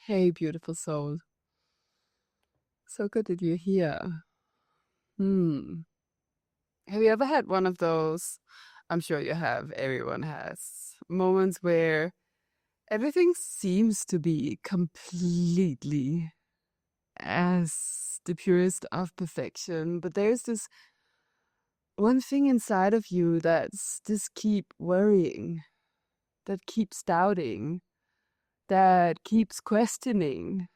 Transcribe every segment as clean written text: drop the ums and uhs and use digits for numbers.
Hey, beautiful soul. So good that you're here. Hmm. Have you ever had one of those? I'm sure you have, everyone has. Moments where everything seems to be completely as the purest of perfection, but there's this one thing inside of you that's just keep worrying, that keeps doubting, that keeps questioning.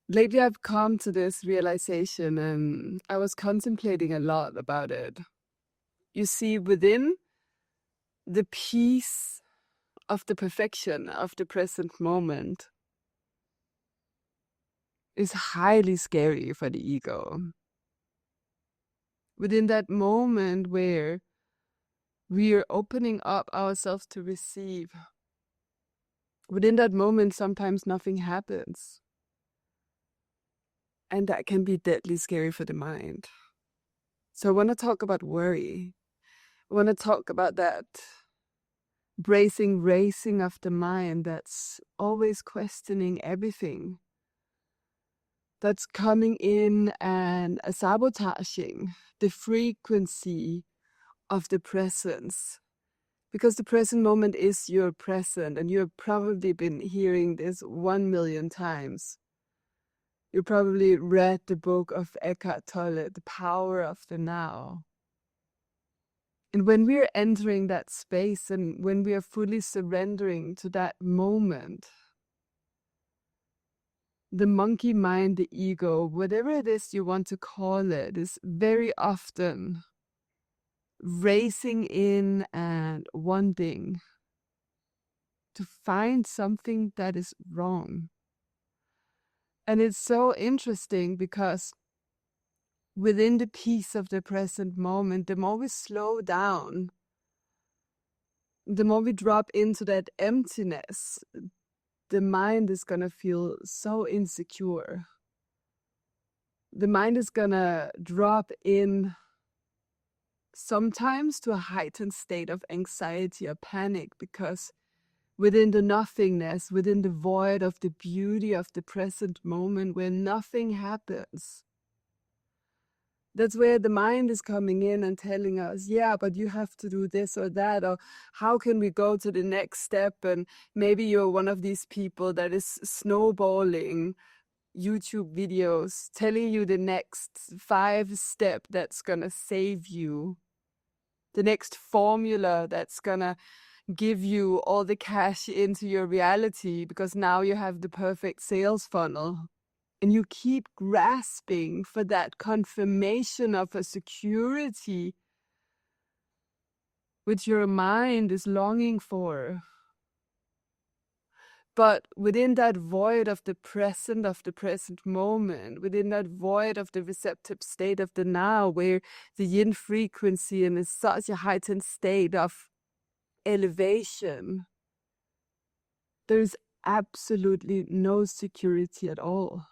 Lately, I've come to this realization and I was contemplating a lot about it. You see, within the peace of the perfection of the present moment is highly scary for the ego. Within that moment where we are opening up ourselves to receive, within that moment, sometimes nothing happens. And that can be deadly scary for the mind. So I want to talk about worry. I want to talk about that bracing, racing of the mind that's always questioning everything, that's coming in and sabotaging the frequency of the presence. Because the present moment is your present, and you've probably been hearing this 1 million times. You probably read the book of Eckhart Tolle, The Power of the Now. And when we're entering that space and when we are fully surrendering to that moment, the monkey mind, the ego, whatever it is you want to call it, is very often racing in and wanting to find something that is wrong. And it's so interesting because within the peace of the present moment, the more we slow down, the more we drop into that emptiness, the mind is going to feel so insecure. The mind is going to drop in sometimes to a heightened state of anxiety or panic, because within the nothingness, within the void of the beauty of the present moment where nothing happens, that's where the mind is coming in and telling us, yeah, but you have to do this or that, or how can we go to the next step? And maybe you're one of these people that is snowballing YouTube videos, telling you the next 5 step that's gonna save you, the next formula that's gonna give you all the cash into your reality, because now you have the perfect sales funnel. And you keep grasping for that confirmation of a security which your mind is longing for. But within that void of the present moment, within that void of the receptive state of the now, where the yin frequency and is such a heightened state of elevation, there's absolutely no security at all.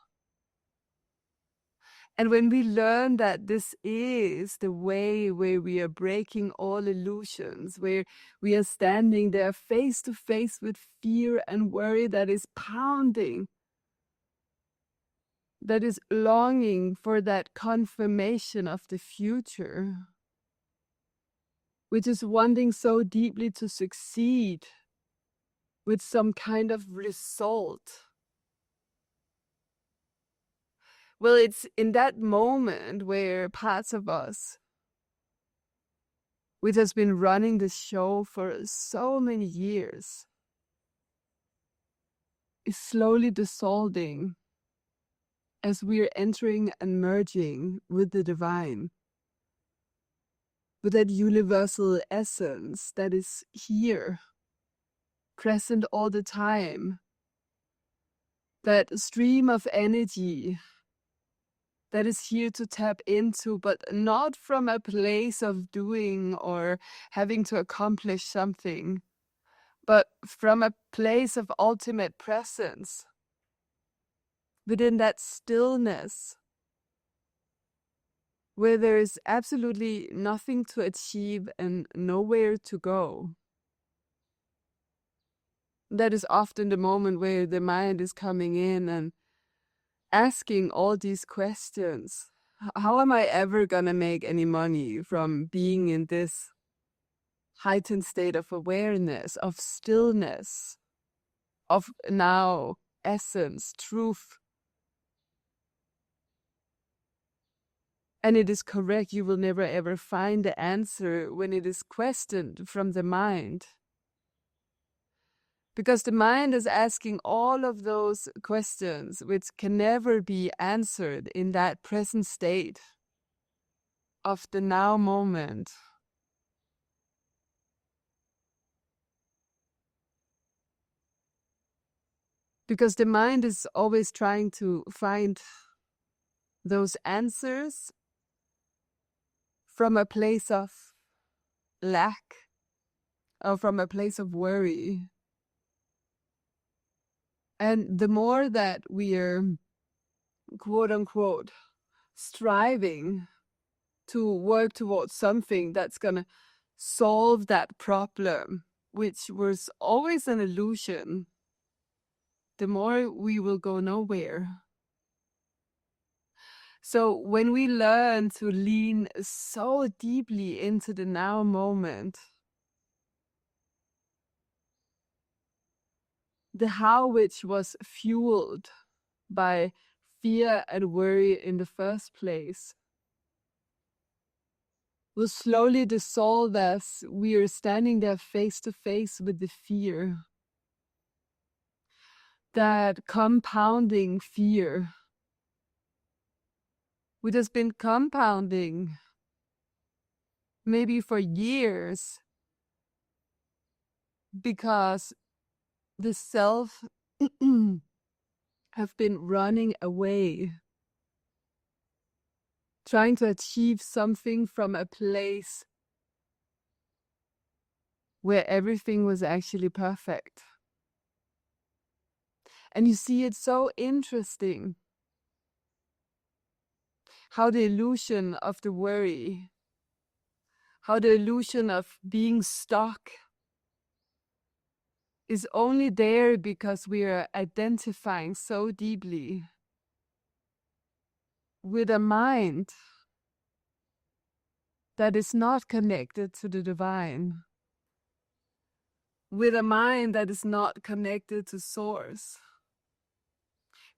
And when we learn that this is the way where we are breaking all illusions, where we are standing there face to face with fear and worry that is pounding, that is longing for that confirmation of the future, which is wanting so deeply to succeed with some kind of result. Well, it's in that moment where parts of us, which has been running the show for so many years, is slowly dissolving as we're entering and merging with the divine, with that universal essence that is here, present all the time, that stream of energy that is here to tap into, but not from a place of doing or having to accomplish something, but from a place of ultimate presence, within that stillness, where there is absolutely nothing to achieve and nowhere to go. that is often the moment where the mind is coming in and asking all these questions. How am I ever gonna make any money from being in this heightened state of awareness, of stillness, of now essence, truth? And it is correct, you will never ever find the answer when it is questioned from the mind. Because the mind is asking all of those questions which can never be answered in that present state of the now moment. Because the mind is always trying to find those answers from a place of lack or from a place of worry. And the more that we are, quote unquote, striving to work towards something that's going to solve that problem, which was always an illusion, the more we will go nowhere. So when we learn to lean so deeply into the now moment, the how which was fueled by fear and worry in the first place will slowly dissolve as we are standing there face to face with the fear. That compounding fear, which has been compounding maybe for years, because the self have been running away, trying to achieve something from a place where everything was actually perfect. And you see, it's so interesting how the illusion of the worry, how the illusion of being stuck is only there because we are identifying so deeply with a mind that is not connected to the divine, with a mind that is not connected to source,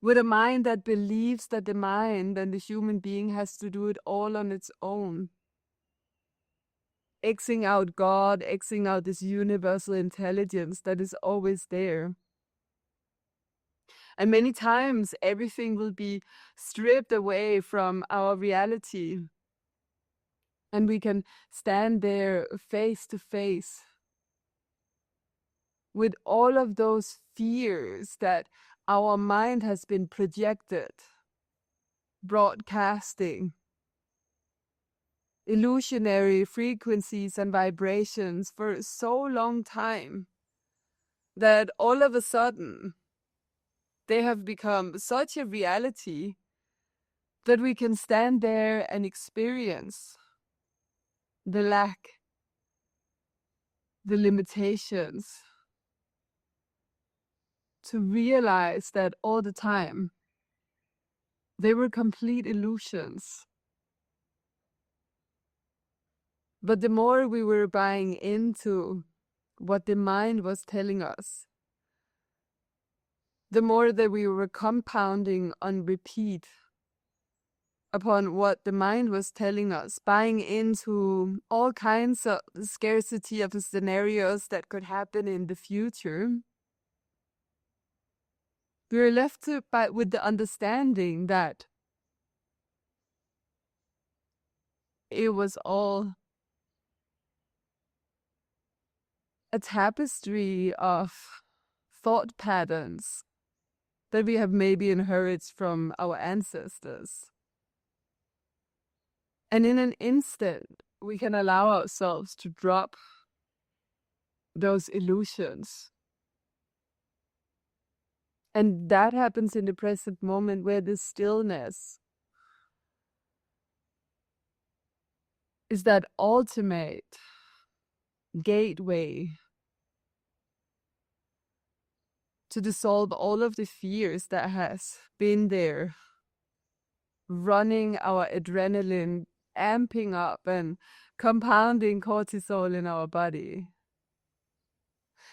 with a mind that believes that the mind and the human being has to do it all on its own, Xing out God, Xing out this universal intelligence that is always there. And many times everything will be stripped away from our reality. And we can stand there face to face with all of those fears that our mind has been projected, broadcasting illusionary frequencies and vibrations for so long time that all of a sudden they have become such a reality that we can stand there and experience the lack, the limitations, to realize that all the time they were complete illusions. But the more we were buying into what the mind was telling us, the more that we were compounding on repeat upon what the mind was telling us, buying into all kinds of scarcity of scenarios that could happen in the future. We were left with the understanding that it was all a tapestry of thought patterns that we have maybe inherited from our ancestors. And in an instant, we can allow ourselves to drop those illusions. And that happens in the present moment, where the stillness is that ultimate gateway to dissolve all of the fears that has been there, running our adrenaline, amping up and compounding cortisol in our body.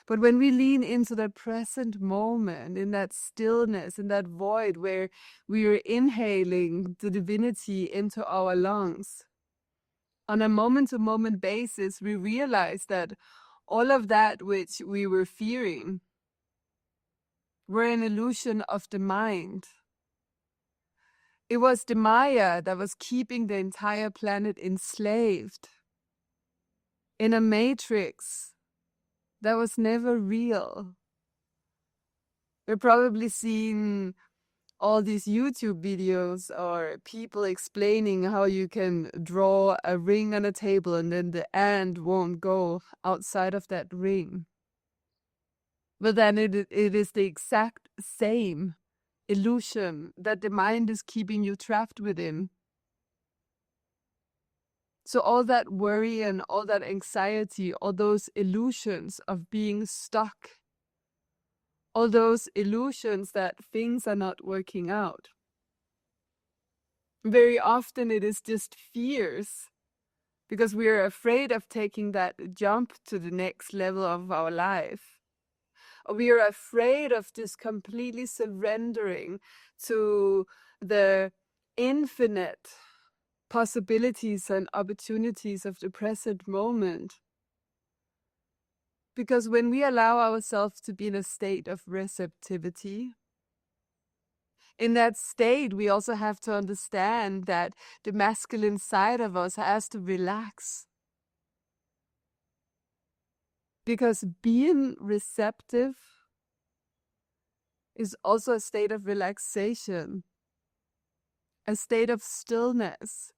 But when we lean into the present moment, in that stillness, in that void where we are inhaling the divinity into our lungs, on a moment-to-moment basis, we realize that all of that which we were fearing were an illusion of the mind. It was the Maya that was keeping the entire planet enslaved in a matrix that was never real. We're probably seeing all these YouTube videos or people explaining how you can draw a ring on a table and then the ant won't go outside of that ring. But then it is the exact same illusion that the mind is keeping you trapped within. So all that worry and all that anxiety, all those illusions of being stuck, all those illusions that things are not working out. Very often it is just fears because we are afraid of taking that jump to the next level of our life. Or we are afraid of just completely surrendering to the infinite possibilities and opportunities of the present moment. Because when we allow ourselves to be in a state of receptivity, in that state, we also have to understand that the masculine side of us has to relax. Because being receptive is also a state of relaxation, a state of stillness,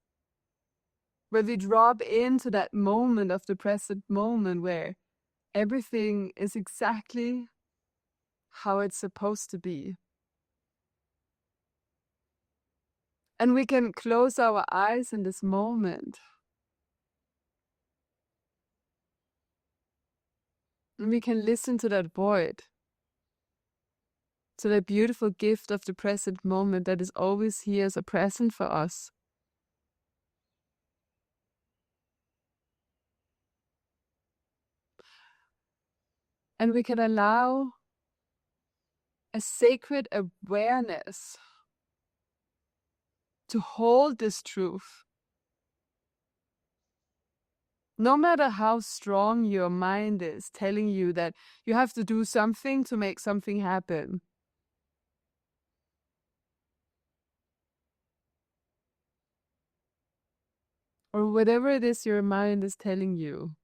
where we drop into that moment of the present moment where everything is exactly how it's supposed to be. And we can close our eyes in this moment. And we can listen to that void, to that beautiful gift of the present moment that is always here as a present for us. And we can allow a sacred awareness to hold this truth. No matter how strong your mind is telling you that you have to do something to make something happen. Or whatever it is your mind is telling you.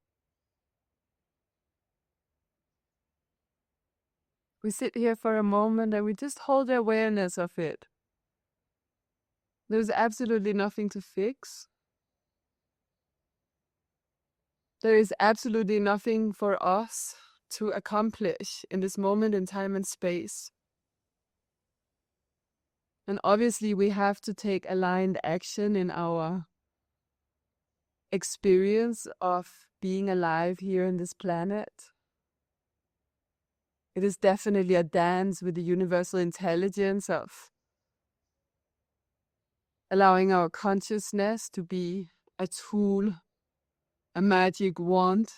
We sit here for a moment and we just hold the awareness of it. There's absolutely nothing to fix. There is absolutely nothing for us to accomplish in this moment in time and space. And obviously we have to take aligned action in our experience of being alive here on this planet. It is definitely a dance with the universal intelligence of allowing our consciousness to be a tool, a magic wand,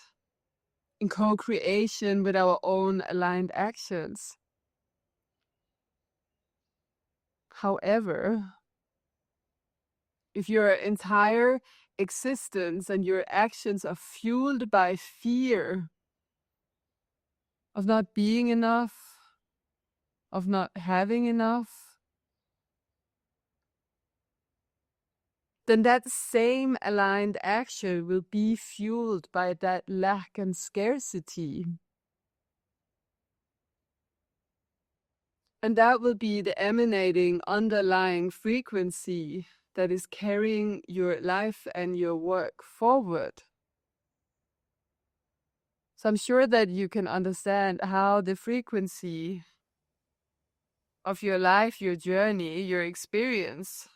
in co-creation with our own aligned actions. However, if your entire existence and your actions are fueled by fear of not being enough, of not having enough, then that same aligned action will be fueled by that lack and scarcity. And that will be the emanating underlying frequency that is carrying your life and your work forward. So I'm sure that you can understand how the frequency of your life, your journey, your experience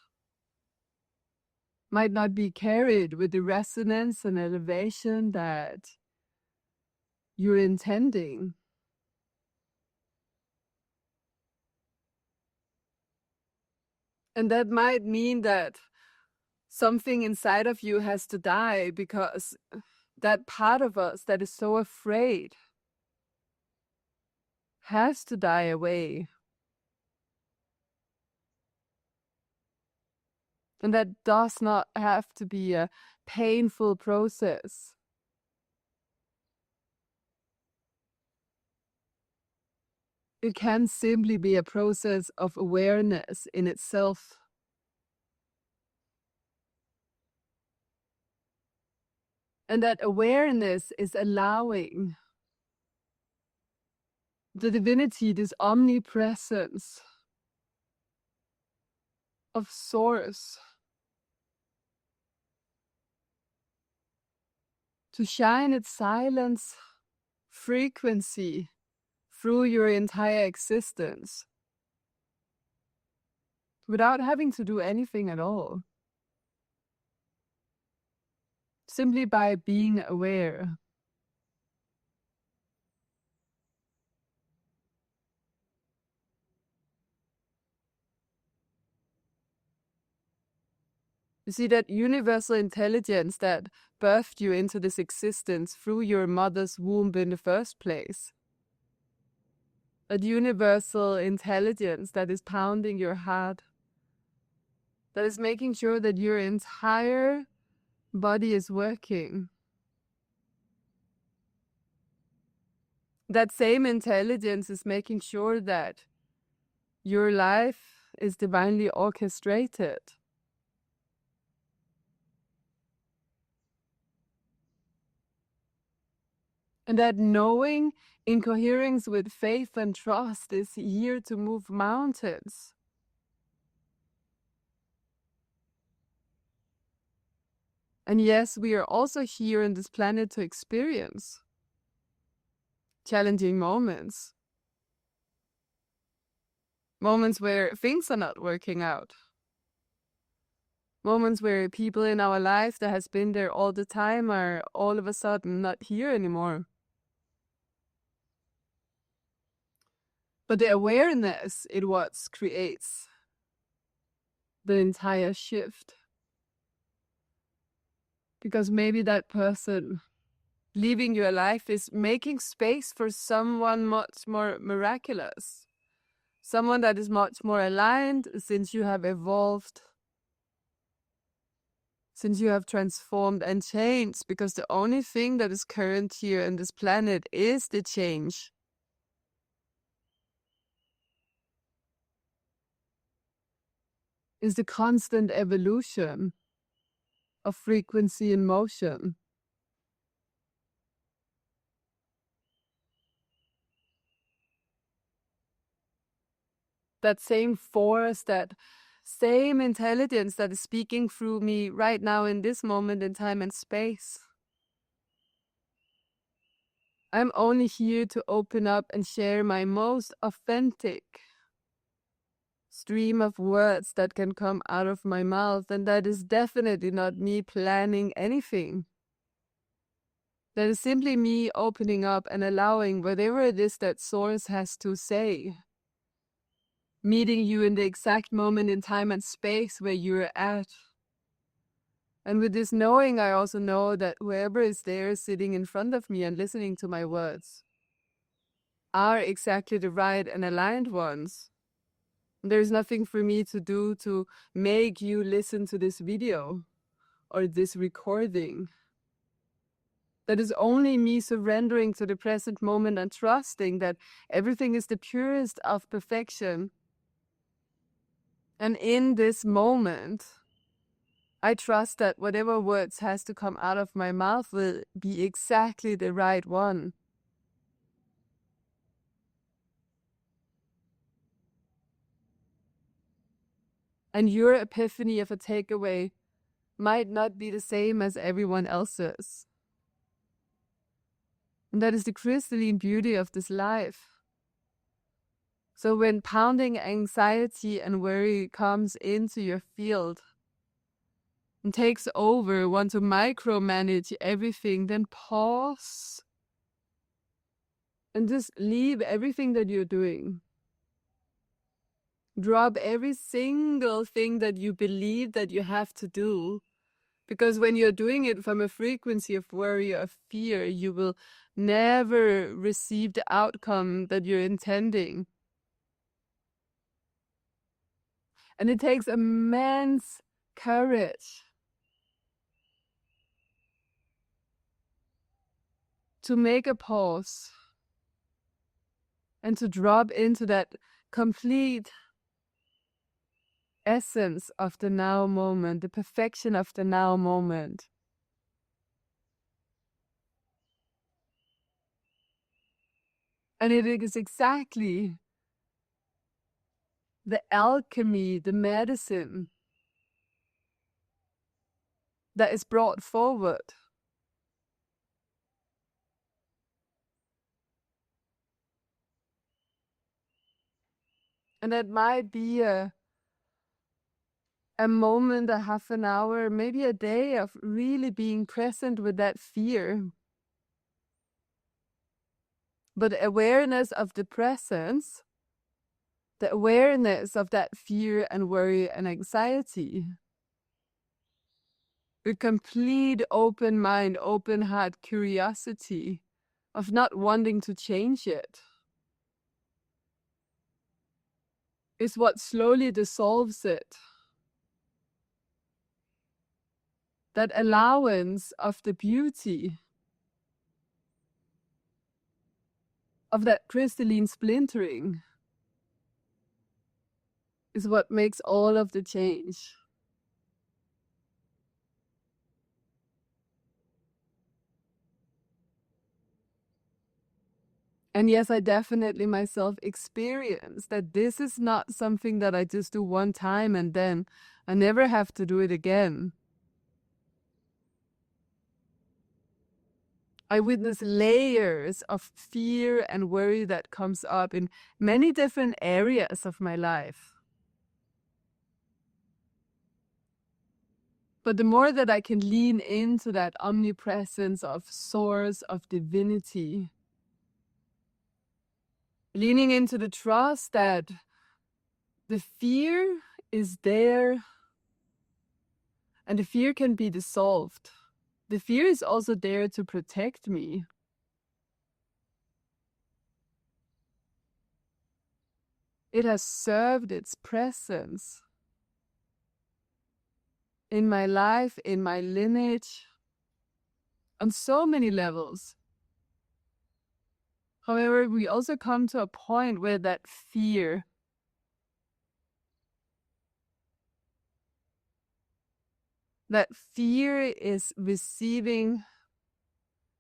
might not be carried with the resonance and elevation that you're intending. And that might mean that something inside of you has to die, because that part of us that is so afraid has to die away. And that does not have to be a painful process. It can simply be a process of awareness in itself. And that awareness is allowing the divinity, this omnipresence of Source, to shine its silence frequency through your entire existence without having to do anything at all. Simply by being aware. You see, that universal intelligence that birthed you into this existence through your mother's womb in the first place. That universal intelligence that is pounding your heart, that is making sure that your entire body is working. That same intelligence is making sure that your life is divinely orchestrated. And that knowing in coherence with faith and trust is here to move mountains. And yes, we are also here on this planet to experience challenging moments. Moments where things are not working out. Moments where people in our life that has been there all the time are all of a sudden not here anymore. But the awareness, it what creates the entire shift. Because maybe that person leaving your life is making space for someone much more miraculous. Someone that is much more aligned, since you have evolved, since you have transformed and changed. Because the only thing that is current here in this planet is the change. Is the constant evolution of frequency and motion. That same force, that same intelligence that is speaking through me right now in this moment in time and space. I'm only here to open up and share my most authentic stream of words that can come out of my mouth, and that is definitely not me planning anything. That is simply me opening up and allowing whatever it is that Source has to say. Meeting you in the exact moment in time and space where you're at. And with this knowing, I also know that whoever is there sitting in front of me and listening to my words are exactly the right and aligned ones. There's nothing for me to do to make you listen to this video or this recording. That is only me surrendering to the present moment and trusting that everything is the purest of perfection. And in this moment, I trust that whatever words has to come out of my mouth will be exactly the right one. And your epiphany of a takeaway might not be the same as everyone else's. And that is the crystalline beauty of this life. So when pounding anxiety and worry comes into your field and takes over, want to micromanage everything, then pause and just leave everything that you're doing. Drop every single thing that you believe that you have to do. Because when you're doing it from a frequency of worry or fear, you will never receive the outcome that you're intending. And it takes immense courage to make a pause and to drop into that complete essence of the now moment, the perfection of the now moment. And it is exactly the alchemy, the medicine that is brought forward. And that might be a moment, a half an hour, maybe a day of really being present with that fear. But awareness of the presence, the awareness of that fear and worry and anxiety. A complete open mind, open heart, curiosity of not wanting to change it is what slowly dissolves it. That allowance of the beauty of that crystalline splintering is what makes all of the change. And yes, I definitely myself experience that this is not something that I just do one time and then I never have to do it again. I witness layers of fear and worry that comes up in many different areas of my life. But the more that I can lean into that omnipresence of source, of divinity, leaning into the trust that the fear is there and the fear can be dissolved. The fear is also there to protect me. It has served its presence in my life, in my lineage, on so many levels. However, we also come to a point where that fear is receiving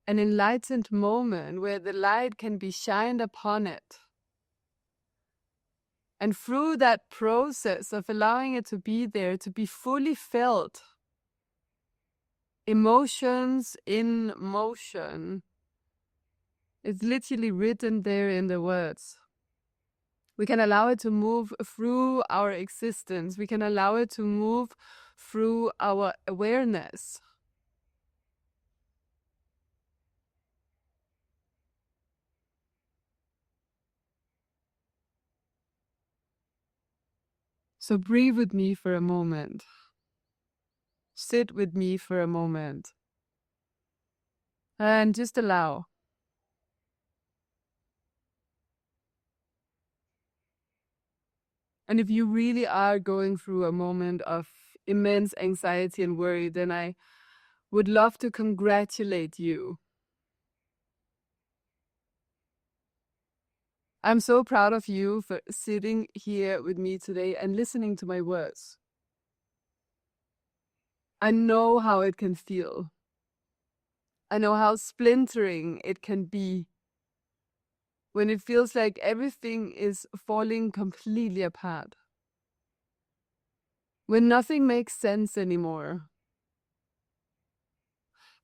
an enlightened moment where the light can be shined upon it. And through that process of allowing it to be there, to be fully felt, emotions in motion, it's literally written there in the words. We can allow it to move through our existence. We can allow it to move through our awareness. So breathe with me for a moment. Sit with me for a moment. And just allow. And if you really are going through a moment of immense anxiety and worry, then I would love to congratulate you. I'm so proud of you for sitting here with me today and listening to my words. I know how it can feel. I know how splintering it can be when it feels like everything is falling completely apart. When nothing makes sense anymore.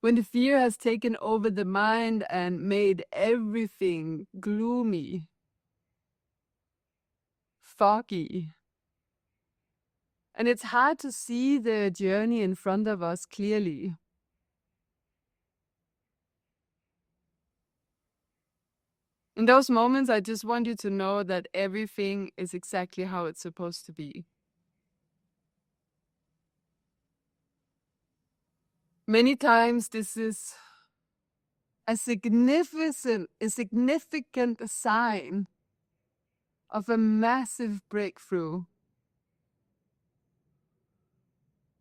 When the fear has taken over the mind and made everything gloomy, foggy. And it's hard to see the journey in front of us clearly. In those moments, I just want you to know that everything is exactly how it's supposed to be. Many times, this is a significant sign of a massive breakthrough.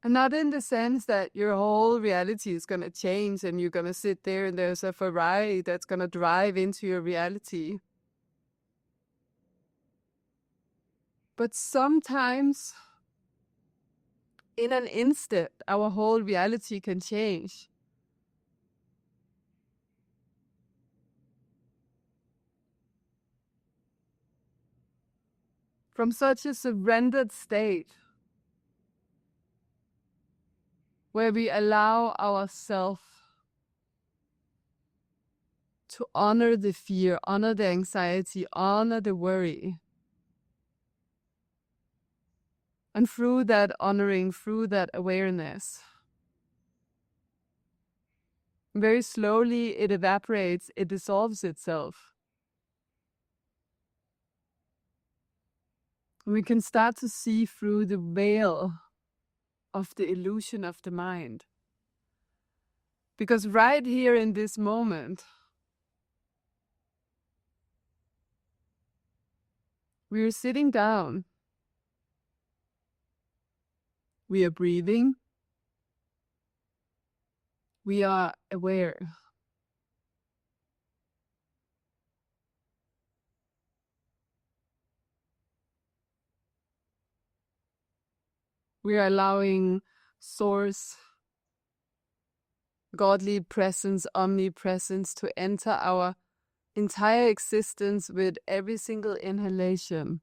And not in the sense that your whole reality is going to change and you're going to sit there and there's a Ferrari that's going to drive into your reality. But sometimes, in an instant, our whole reality can change. From such a surrendered state, where we allow ourselves to honor the fear, honor the anxiety, honor the worry. And through that honoring, through that awareness, very slowly it evaporates, it dissolves itself. We can start to see through the veil of the illusion of the mind. Because right here in this moment, we are sitting down. We are breathing. We are aware. We are allowing Source, godly presence, omnipresence to enter our entire existence with every single inhalation.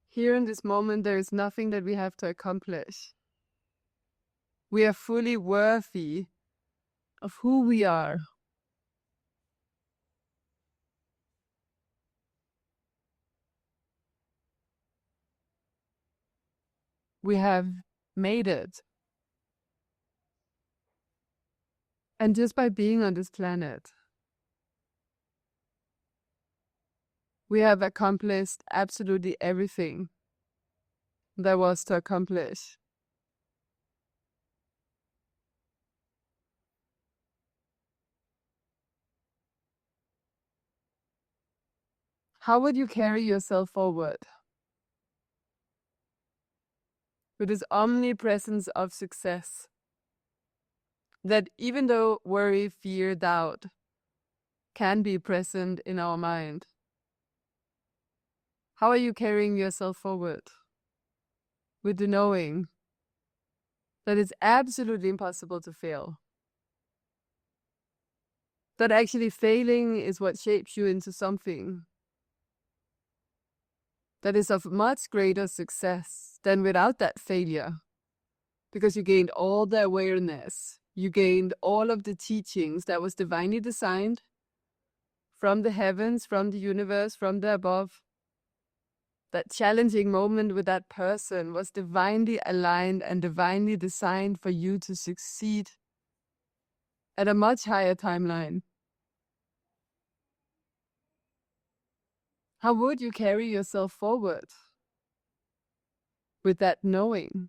Here in this moment, there is nothing that we have to accomplish. We are fully worthy of who we are. We have made it. And just by being on this planet, we have accomplished absolutely everything there was to accomplish. How would you carry yourself forward? With this omnipresence of success, that even though worry, fear, doubt can be present in our mind, how are you carrying yourself forward? With the knowing that it's absolutely impossible to fail. That actually failing is what shapes you into something that is of much greater success than without that failure. Because you gained all the awareness, you gained all of the teachings that was divinely designed from the heavens, from the universe, from the above. That challenging moment with that person was divinely aligned and divinely designed for you to succeed at a much higher timeline. How would you carry yourself forward with that knowing?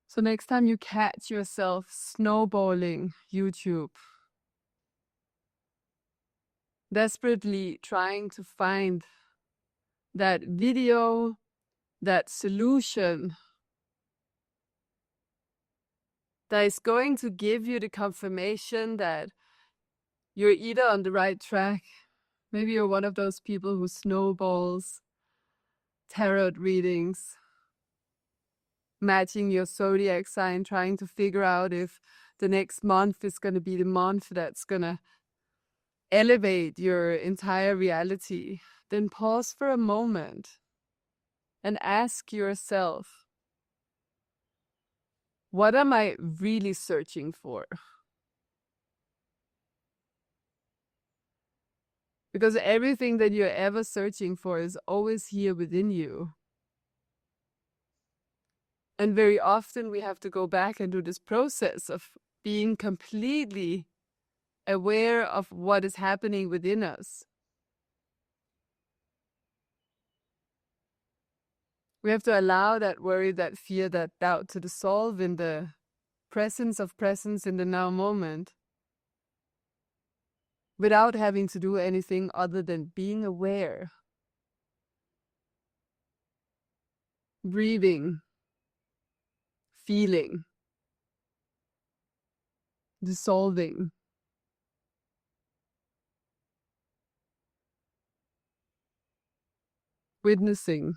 So next time you catch yourself snowballing YouTube, desperately trying to find that video, that solution that is going to give you the confirmation that you're either on the right track, Maybe you're one of those people who snowballs tarot readings, matching your zodiac sign, trying to figure out if the next month is going to be the month that's going to elevate your entire reality. Then pause for a moment and ask yourself, what am I really searching for? Because everything that you're ever searching for is always here within you. And very often we have to go back and do this process of being completely aware of what is happening within us. We have to allow that worry, that fear, that doubt to dissolve in the presence of presence in the now moment, without having to do anything other than being aware, breathing, feeling, dissolving. Witnessing.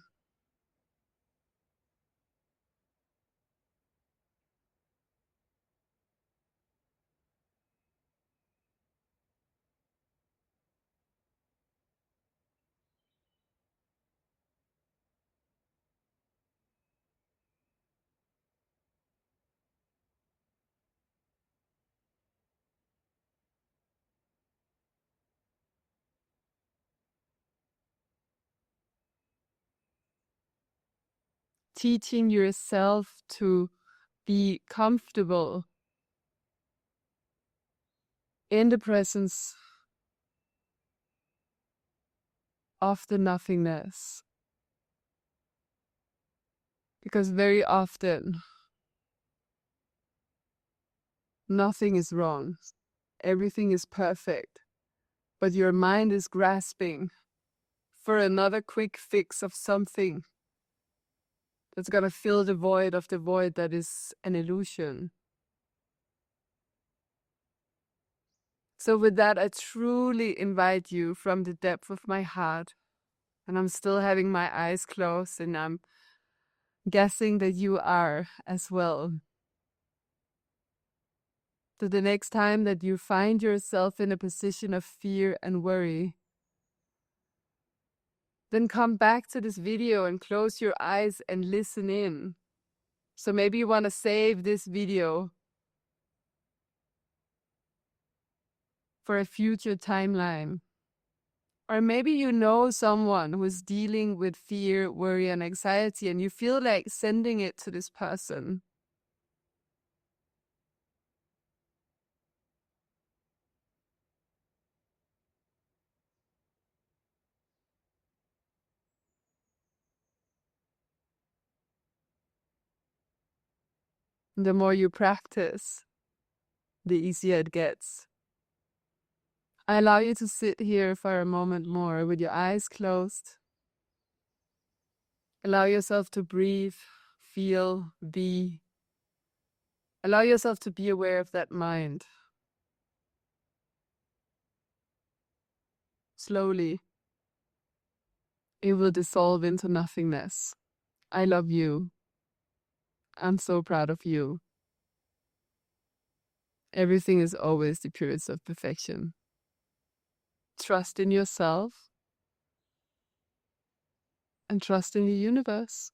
Teaching yourself to be comfortable in the presence of the nothingness. Because very often, nothing is wrong. Everything is perfect. But your mind is grasping for another quick fix of something that's going to fill the void of the void that is an illusion. So with that, I truly invite you from the depth of my heart, and I'm still having my eyes closed, and I'm guessing that you are as well, that the next time that you find yourself in a position of fear and worry, then come back to this video and close your eyes and listen in. So maybe you want to save this video for a future timeline. Or maybe you know someone who is dealing with fear, worry, and anxiety, and you feel like sending it to this person. The more you practice, the easier it gets. I allow you to sit here for a moment more with your eyes closed. Allow yourself to breathe, feel, be. Allow yourself to be aware of that mind. Slowly, it will dissolve into nothingness. I love you. I'm so proud of you. Everything is always the purest of perfection. Trust in yourself and trust in the universe.